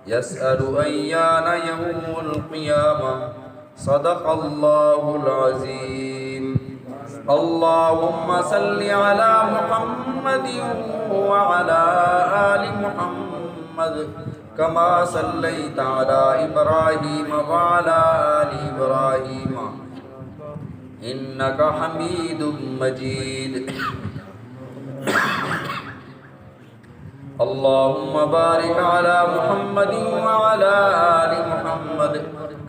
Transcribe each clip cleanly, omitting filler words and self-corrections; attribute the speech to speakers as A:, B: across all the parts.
A: يسأل أيان يوم القيامة صدق الله العظيم اللهم صل على محمد وعلى آل محمد كما صليت على إبراهيم وعلى آل إبراهيم إنك حميد مجيد اللهم بارك على محمد وعلى آل محمد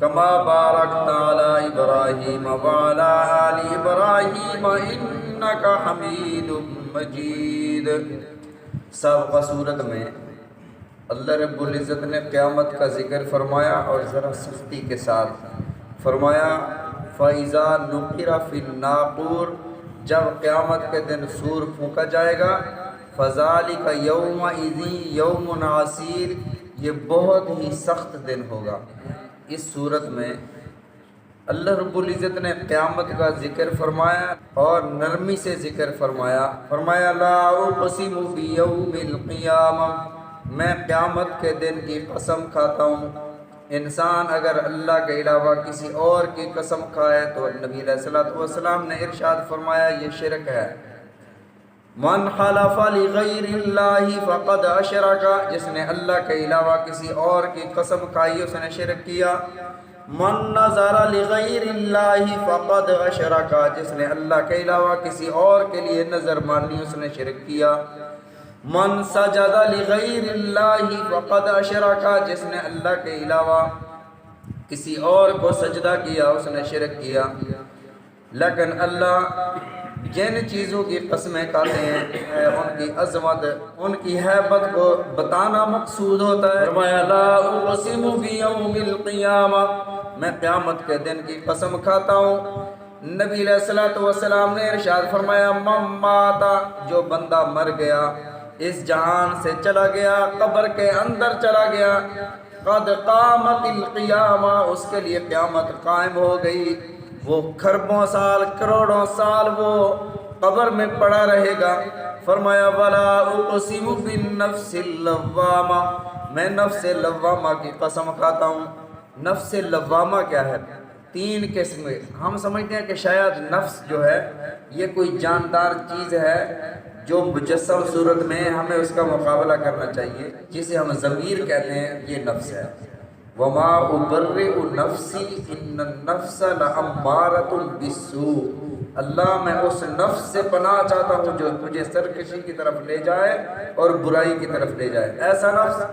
A: كما باركت على إبراهيم وعلى آل إبراهيم إنك حميد مجيد. سابقہ صورت میں اللہ رب العزت نے قیامت کا ذکر فرمایا اور ذرا سختی کے ساتھ فرمایا فَإِذَا نُقِرَ فِي النَّاقُورِ، جب قیامت کے دن سور پھونکا جائے گا، فَذَلِكَ يَوْمَئِذٍ يَوْمٌ عَسِيرٌ، یہ بہت ہی سخت دن ہوگا. اس صورت میں اللہ رب العزت نے قیامت کا ذکر فرمایا اور نرمی سے ذکر فرمایا لا اقسم بیوم القیامہ، میں قیامت کے دن کی قسم کھاتا ہوں. انسان اگر اللہ کے علاوہ کسی اور کی قسم کھائے تو نبی علیہ الصلوۃ والسلام نے ارشاد فرمایا یہ شرک ہے. من حلف لغیر اللہ فقد اشرک، جس نے اللہ کے علاوہ کسی اور کی قسم کھائی اس نے شرک کیا. من نظر لغیر اللہ فقد اشرک، جس نے اللہ کے علاوہ کسی اور کے لیے نظر مانی اس نے شرک کیا. من سجد لغیر اللہ فقد اشرک، جس نے اللہ کے علاوہ کسی اور کو سجدہ کیا اس نے شرک کیا. لیکن اللہ جن چیزوں کی قسمیں کھاتے ہیں ان کی عظمت ان کی ہیبت کو بتانا مقصود ہوتا ہے. فرمایا لا اقسم بیوم القیامہ، میں قیامت کے دن کی قسم کھاتا ہوں. نبی علیہ الصلوۃ والسلام نے ارشاد فرمایا من مات، جو بندہ مر گیا اس جہان سے چلا گیا قبر کے اندر چلا گیا، قد قامت القیامہ، اس کے لیے قیامت قائم ہو گئی. وہ کھربوں سال کروڑوں سال وہ قبر میں پڑا رہے گا. فرمایا ولا اقسم بالنفس اللوامہ، میں نفس لوامہ کی قسم کھاتا ہوں. نفس لوامہ کیا ہے؟ 3 قسمیں. ہم سمجھتے ہیں کہ شاید نفس جو ہے یہ کوئی جاندار چیز ہے جو مجسم صورت میں ہمیں اس کا مقابلہ کرنا چاہیے، جسے ہم ضمیر کہتے ہیں، یہ نفس ہے. وما ابرئ نفسی ان النفس لامارۃ بالسوء، اللہ میں اس نفس سے پناہ چاہتا ہوں جو تجھے سرکشی کی طرف لے جائے اور برائی کی طرف لے جائے. ایسا نفس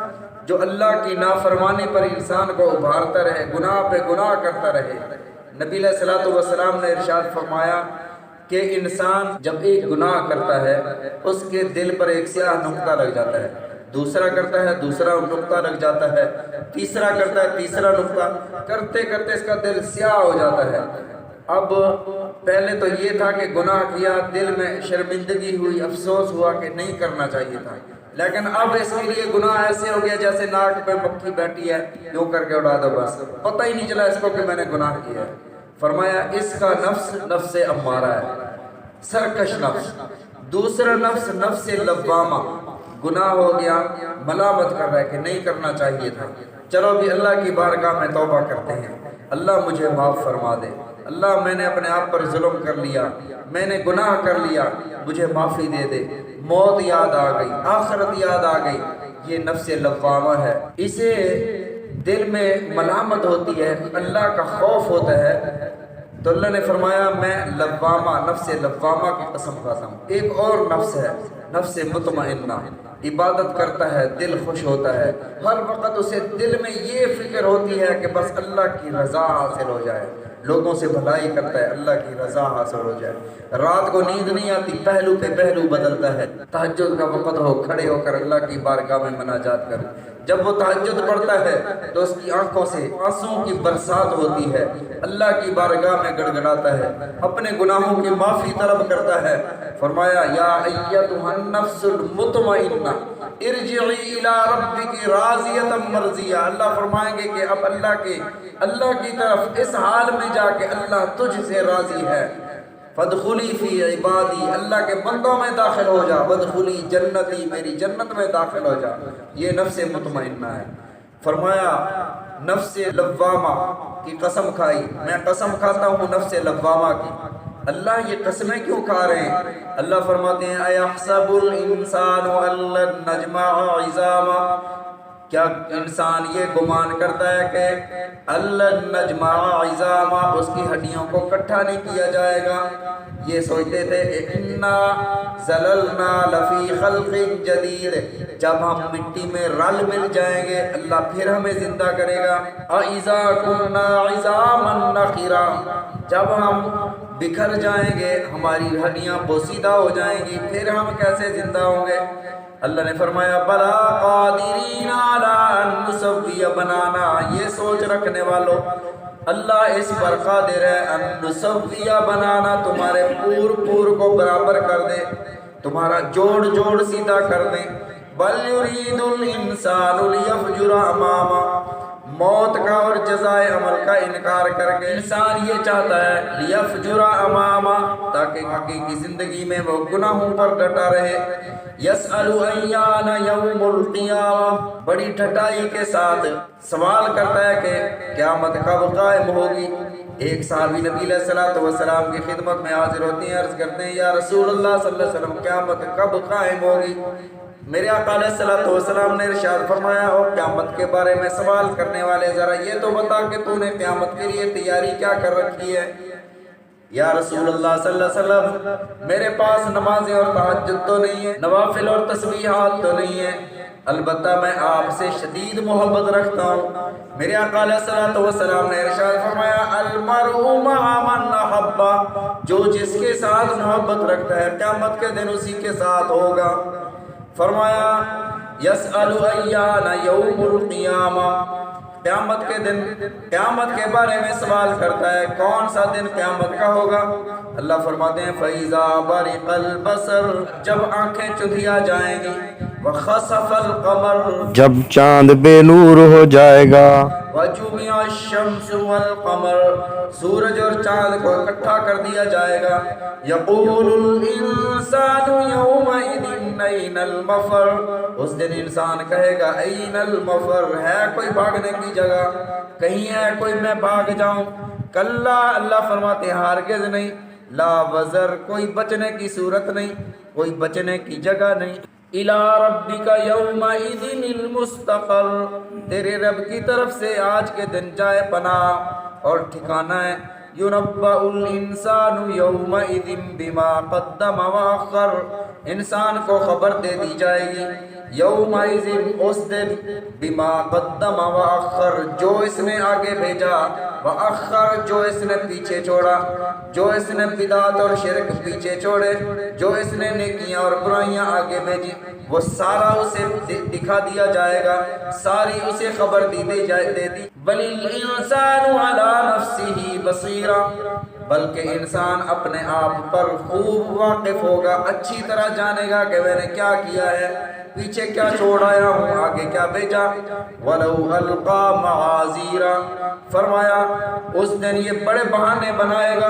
A: جو اللہ کی نافرمانی پر انسان کو ابھارتا رہے، گناہ پہ گناہ کرتا رہے. نبی علیہ الصلوۃ والسلام نے ارشاد فرمایا کہ انسان جب ایک گناہ کرتا ہے اس کے دل پر ایک سیاہ نقطہ لگ جاتا ہے، دوسرا کرتا ہے دوسرا نقطہ لگ جاتا ہے، تیسرا کرتا ہے تیسرا نقطہ، کرتے کرتے اس کا دل سیاہ ہو جاتا ہے. اب پہلے تو یہ تھا کہ گناہ کیا، دل میں شرمندگی ہوئی، افسوس ہوا کہ نہیں کرنا چاہیے تھا، لیکن اب اس کے لیے گناہ ایسے ہو گیا جیسے ناک پہ مکھی بیٹھی ہے، یوں کر کے اڑا دو بس، پتہ ہی نہیں چلا اس کو کہ میں نے گناہ کیا ہے. فرمایا اس کا نفس نفس امارہ ہے، سرکش نفس. دوسرا نفس نفس لوامہ، گناہ ہو گیا ملامت کر رہا ہے کہ نہیں کرنا چاہیے تھا، چلو بھی اللہ کی بارگاہ میں توبہ کرتے ہیں، اللہ مجھے معاف فرما دے، اللہ میں نے اپنے آپ پر ظلم کر لیا، میں نے گناہ کر لیا، مجھے معافی دے دے. موت یاد آ گئی، آخرت یاد آ گئی، یہ نفس لوامہ ہے. اسے دل میں ملامت ہوتی ہے، اللہ کا خوف ہوتا ہے. تو اللہ نے فرمایا میں لوامہ نفس لوامہ کی قسم کھاتا ہوں. ایک اور نفس ہے نفس مطمئنہ، عبادت کرتا ہے دل خوش ہوتا ہے، ہر وقت اسے دل میں یہ فکر ہوتی ہے کہ بس اللہ کی رضا حاصل ہو جائے، لوگوں سے بھلائی کرتا ہے اللہ کی رضا حاصل ہو جائے. رات کو نیند نہیں آتی، پہلو پہ پہلو بدلتا ہے. تہجد کا وقت ہو کھڑے ہو کر اللہ کی بارگاہ میں مناجات کرو. جب وہ تہجد پڑھتا ہے تو اس کی آنکھوں سے آنسوؤں کی برسات ہوتی ہے، اللہ کی بارگاہ میں گڑگڑاتا ہے، اپنے گناہوں کی معافی طلب کرتا ہے. فرمایا یا ایتھا النفس المطمئنہ ارجعی الی ربک راضیۃ مرضیہ. اللہ فرمائیں گے کہ اب اللہ کی طرف اس حال میں جا کے اللہ تجھ سے راضی ہے. فادخلی فی عبادی، اللہ کے بندوں میں داخل ہو جا. وادخلی جنتی، میری جنت میں داخل ہو جا. یہ نفس مطمئنہ ہے. فرمایا نفس لوامہ کی قسم کھائی، میں قسم کھاتا ہوں نفس لوامہ کی۔ اللہ یہ قسمیں کیوں کھا رہے ہیں؟ اللہ فرماتے ہیں ایحسب الانسان ان لن نجمع عظامہ، کیا انسان یہ گمان کرتا ہے کہ اللہ نجمع عظامہ، اس کی ہڈیوں کو اکٹھا نہیں کیا جائے گا؟ یہ سوچتے تھے انا زللنا لفی خلق جدید، جب ہم مٹی میں رل مل جائیں گے اللہ پھر ہمیں زندہ کرے گا۔ اذا كنا عظاما نخرا، جب ہم بکھر جائیں گے ہماری ہڈیاں بوسیدہ ہو جائیں گی پھر ہم کیسے زندہ ہوں گے؟ اللہ نے فرمایا بلا قادرین علی ان نسوی بنانا، یہ سوچ رکھنے والوں اللہ اس پر قادر ہے ان نسوی بنانا، تمہارے پور کو برابر کر دے، تمہارا جوڑ سیدھا کر دیں۔ بل یرید الانسان لیفجر امامہ، موت کا اور جزائے عمل کا انکار کر کے انسان یہ چاہتا ہے لیفجر امامہ، تاکہ حقیقی زندگی میں وہ گناہوں پر ڈٹا رہے۔ یسأل ایان یوم القیامہ، بڑی ٹھٹائی کے ساتھ سوال کرتا ہے کہ قیامت کب قائم ہوگی۔ ایک صحابی نبی علیہ الصلوۃ والسلام کی خدمت میں حاضر ہوتے ہیں، عرض کرتے ہیں یا رسول اللہ صلی اللہ علیہ وسلم قیامت کب قائم ہوگی؟ میرے آقا علیہ الصلوۃ والسلام نے ارشاد فرمایا اور قیامت کے بارے میں سوال کرنے والے ذرا یہ تو بتا کہ تو نے قیامت کے لیے تیاری کیا کر رکھی ہے؟ یا رسول اللہ صلی اللہ علیہ وسلم میرے پاس نمازیں اور تہجد تو نہیں ہے، نوافل اور تسبیحات تو نہیں ہے، البتہ میں آپ سے شدید محبت رکھتا ہوں۔ میرے آقا علیہ الصلوۃ والسلام نے ارشاد فرمایا المرء مع من احب، جو جس کے ساتھ محبت رکھتا ہے قیامت کے دن اسی کے ساتھ ہوگا۔ فرمایا یسأل ایان یوم القیامہ، قیامت کے دن، قیامت کے بارے میں سوال کرتا ہے کون سا دن قیامت کا ہوگا؟ اللہ فرماتے ہیں فَإِذَا بَرِقَ الْبَصَرُ، جب آنکھیں چندھیا جائیں گی، وَخَسَفَ الْقَمَرُ، جب چاند بے نور ہو جائے گا، وَجُمِعَ الشَّمْسُ وَالْقَمَرُ، سورج اور چاند کو اکٹھا کر دیا جائے گا، يَقُولُ الْإِنسَانُ يَوْمَئِذٍ أَيْنَ الْمَفَرُ، اس دن انسان کہے گا أَيْنَ الْمَفَرُ، ہے کوئی بھاگنے کی جگہ، کہیں ہے کوئی میں بھاگ جاؤں؟ کلا، اللہ فرماتے ہیں ہرگز نہیں، لا وزر، کوئی بچنے کی صورت نہیں، کوئی بچنے کی جگہ نہیں۔ الی ربک یومئذ المستقر، تیرے رب کی طرف سے آج کے دن جائے پناہ اور ٹھکانہ ہے۔ ينبأ الانسان یومئذ بما قدم واخر، انسان کو خبر دے دی جائے گی یومئذ، اس دن، بما قدم واخر، جو اس نے آگے بھیجا، واخر، جو اس نے پیچھے چھوڑا، جو اس نے بدعت اور شرک پیچھے چھوڑے، جو اس نے نیکیاں اور برائیاں آگے بھیجی، وہ سارا اسے دکھا دیا جائے گا، ساری اسے خبر دے دی۔ بل الانسان علی نفسہ بصیرہ، بلکہ انسان اپنے آپ پر خوب واقف ہوگا، اچھی طرح جانے گا کہ میں نے کیا کیا ہے، پیچھے کیا چھوڑ آیا ہوں، آگے کیا بھیجا۔ وَلَوْ أَلْقَى مَعَاذِيرًا، فرمایا اس دن یہ بڑے بہانے بنائے گا،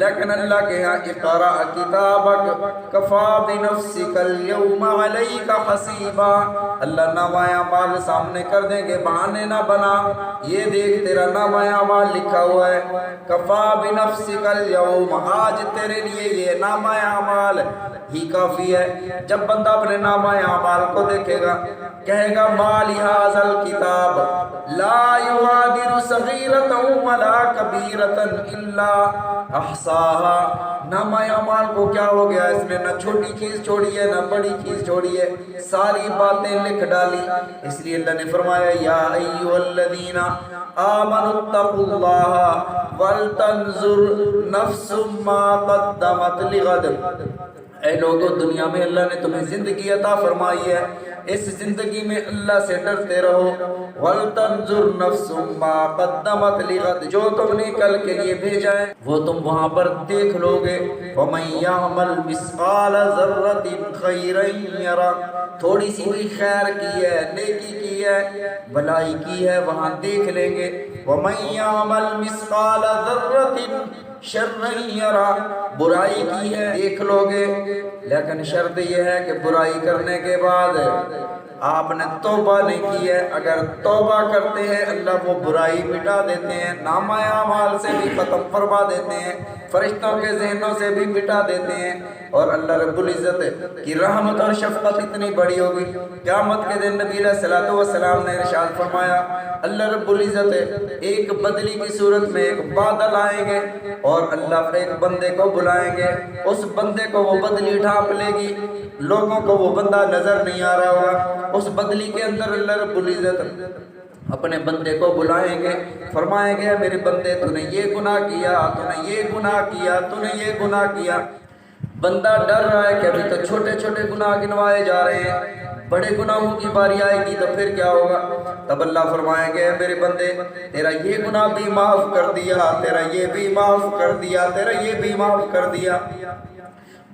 A: لیکن اللہ کے ہاں اقرأ کتابک کفا بنفسک اليوم علیک حسیبا، اللہ نامہ اعمال سامنے کر دیں گے، بہانے نہ بنا، یہ دیکھ تیرا نامہ اعمال لکھا ہوا ہے، کفا بنفسک اليوم، آج تیرے لیے یہ نامہ اعمال ہی کافی ہے۔ جب بندہ اپنے نامہ اعمال کو دیکھے گا کہے گا ما لہذا الکتاب لا یغادر صغیرۃ ولا کبیرۃ الا احصاها، نامہ اعمال کو کیا ہو گیا، اس نے نہ چھوٹی چیز چھوڑی ہے نہ بڑی چیز چھوڑی ہے، ساری باتیں لکھ ڈالی۔ اس لیے اللہ نے فرمایا یا ایھا الذین آمنوا اتقوا اللہ ولتنظر نفس ما قدمت لغد، اے لوگو دنیا میں اللہ نے تمہیں زندگی عطا فرمائی ہے، اس زندگی میں اللہ سے ڈرتے رہو۔ وَلْتَنْظُرْ نَفْسٌ مَا قَدَّمَتْ لِغَدٍ، جو تم نے کل کے لیے بھیجا ہے وہ تم وہاں پر دیکھ لو گے۔ وَمَنْ يَعْمَلْ مِثْقَالَ ذَرَّةٍ خَيْرًا يَرَهُ، تھوڑی سی بھی خیر کی ہے، نیکی کی ہے، بھلائی کی ہے، وہاں دیکھ لیں گے۔ وَمَنْ يَعْمَلْ مِثْقَالَ ذَرَّةٍ شرًا یرا، برائی کی ہے دیکھ لو گے، لیکن شرط یہ ہے کہ برائی کرنے کے بعد آپ نے توبہ نہیں کی ہے۔ اگر توبہ کرتے ہیں اللہ وہ برائی مٹا دیتے ہیں، نامہ اعمال سے بھی ختم فرما دیتے ہیں، فرشتوں کے ذہنوں سے بھی مٹا دیتے ہیں، اور اللہ رب العزت کی رحمت اور شفقت اتنی بڑی ہوگی۔ قیامت کے دن نبی علیہ الصلوۃ والسلام نے ارشاد فرمایا، اللہ رب العزت ایک بدلی کی صورت میں ایک بادل آئیں گے اور اللہ ایک بندے کو بلائیں گے، اس بندے کو وہ بدلی ڈھانپ لے گی، لوگوں کو وہ بندہ نظر نہیں آ رہا ہوگا، اس بدلی کے اندر اللہ رب العزت اپنے بندے کو بلائیں گے، فرمائیں گے میرے بندے تو نے یہ گناہ کیا، تو نے یہ گناہ کیا، تو نے یہ گناہ کیا۔ بندہ ڈر رہا ہے کہ ابھی تو چھوٹے چھوٹے گناہ گنوائے جا رہے ہیں، بڑے گناہوں کی باری آئے گی تو پھر کیا ہوگا؟ تب اللہ فرمائیں گے میرے بندے تیرا یہ گناہ بھی معاف کر دیا، تیرا یہ بھی معاف کر دیا، تیرا یہ بھی معاف کر دیا۔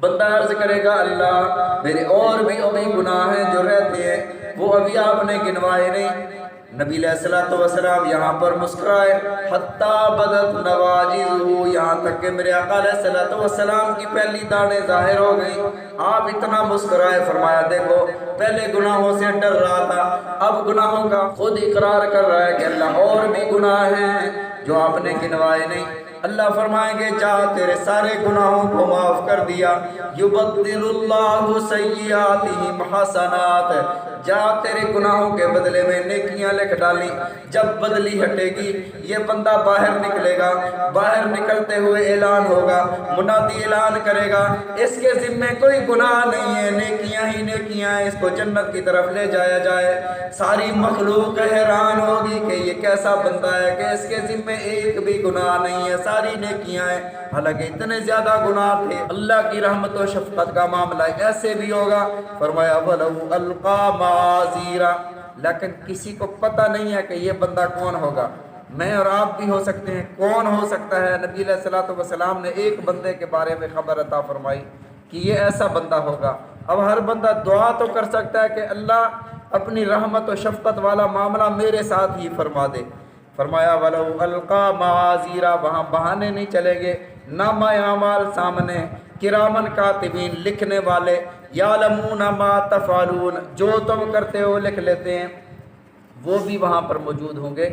A: بندہ عرض کرے گا اللہ میرے اور بھی گناہ ہیں جو رہتے ہیں، وہ ابھی آپ نے گنوائے نہیں۔ نبی علیہ الصلوۃ والسلام یہاں پر مسکرائے، حتیٰ بدت نواجذہ، یہاں تک کہ میرے آقا علیہ الصلوۃ والسلام کی پہلی داڑھیں ظاہر ہو گئیں۔ آپ اتنا مسکرائے، فرمایا دیکھو پہلے گناہوں سے ڈر رہا تھا، اب گناہوں کا خود اقرار کر رہا ہے کہ اللہ اور بھی گناہ ہیں جو آپ نے گنوائے نہیں۔ اللہ فرمائیں گے جا تیرے سارے گناہوں کو معاف کر دیا، یبدل اللہ سیئاتہم حسنات، جا تیرے گناہوں کے بدلے میں نیکیاں لکھ ڈالی۔ جب بدلی ہٹے گی یہ بندہ باہر نکلے گا، باہر نکلتے ہوئے اعلان ہوگا، منادی اعلان کرے گا اس کے ذمے کوئی گناہ نہیں ہے، نیکیاں ہی نیکیاں ہیں، اس کو جنت کی طرف لے جایا جائے۔ ساری مخلوق حیران ہوگی کہ یہ کیسا بندہ ہے کہ اس کے ذمے ایک بھی گناہ نہیں ہے، ساری نیکیاں ہیں، حالانکہ اتنے زیادہ گناہ تھے۔ اللہ کی رحمت و شفقت کا معاملہ ایسے بھی ہوگا۔ فرمایا وَلَوْ أَلْقَىٰ مَعَاذِيرًا، لیکن کسی کو پتہ نہیں ہے کہ یہ بندہ کون ہوگا۔ میں اور آپ بھی ہو سکتے ہیں، کون ہو سکتا ہے؟ نبی علیہ الصلوۃ والسلام نے ایک بندے کے بارے میں خبر عطا فرمائی کہ یہ ایسا بندہ ہوگا۔ اب ہر بندہ دعا تو کر سکتا ہے کہ اللہ اپنی رحمت و شفقت والا معاملہ میرے ساتھ ہی فرما دے۔ فرمایا وَلَوْ أَلْقَىٰ مَعَاذِيرًا، وہاں بہانے نہیں چلیں گے، نامہ اعمال سامنے، کرامن کاتبین لکھنے والے، یعلمون ما تفعلون، جو تم کرتے ہو لکھ لیتے ہیں، وہ بھی وہاں پر موجود ہوں گے۔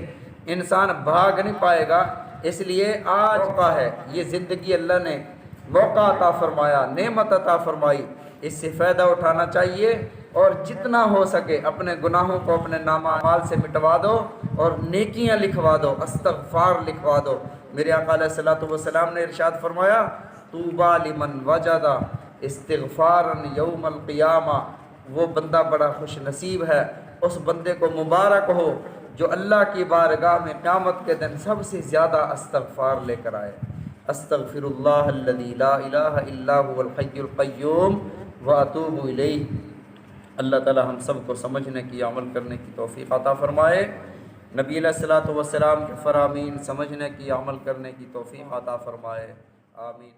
A: انسان بھاگ نہیں پائے گا، اس لیے آج کا ہے یہ زندگی اللہ نے موقع عطا فرمایا، نعمت عطا فرمائی، اس سے فائدہ اٹھانا چاہیے، اور جتنا ہو سکے اپنے گناہوں کو اپنے نامہ اعمال سے مٹوا دو اور نیکیاں لکھوا دو، استغفار لکھوا دو۔ میرے آقا علیہ الصلوۃ والسلام نے ارشاد فرمایا طوبیٰ لمن وجد استغفارا یوم القیامہ، وہ بندہ بڑا خوش نصیب ہے، اس بندے کو مبارک ہو جو اللہ کی بارگاہ میں قیامت کے دن سب سے زیادہ استغفار لے کر آئے۔ استغفر اللہ الذی لا الہ الا هو الحی القیوم واتوب الیہ۔ اللہ تعالی ہم سب کو سمجھنے کی، عمل کرنے کی توفیق عطا فرمائے۔ نبی علیہ الصلوۃ والسلام کے فرامین سمجھنے کی، عمل کرنے کی توفیق عطا فرمائے۔ آمین۔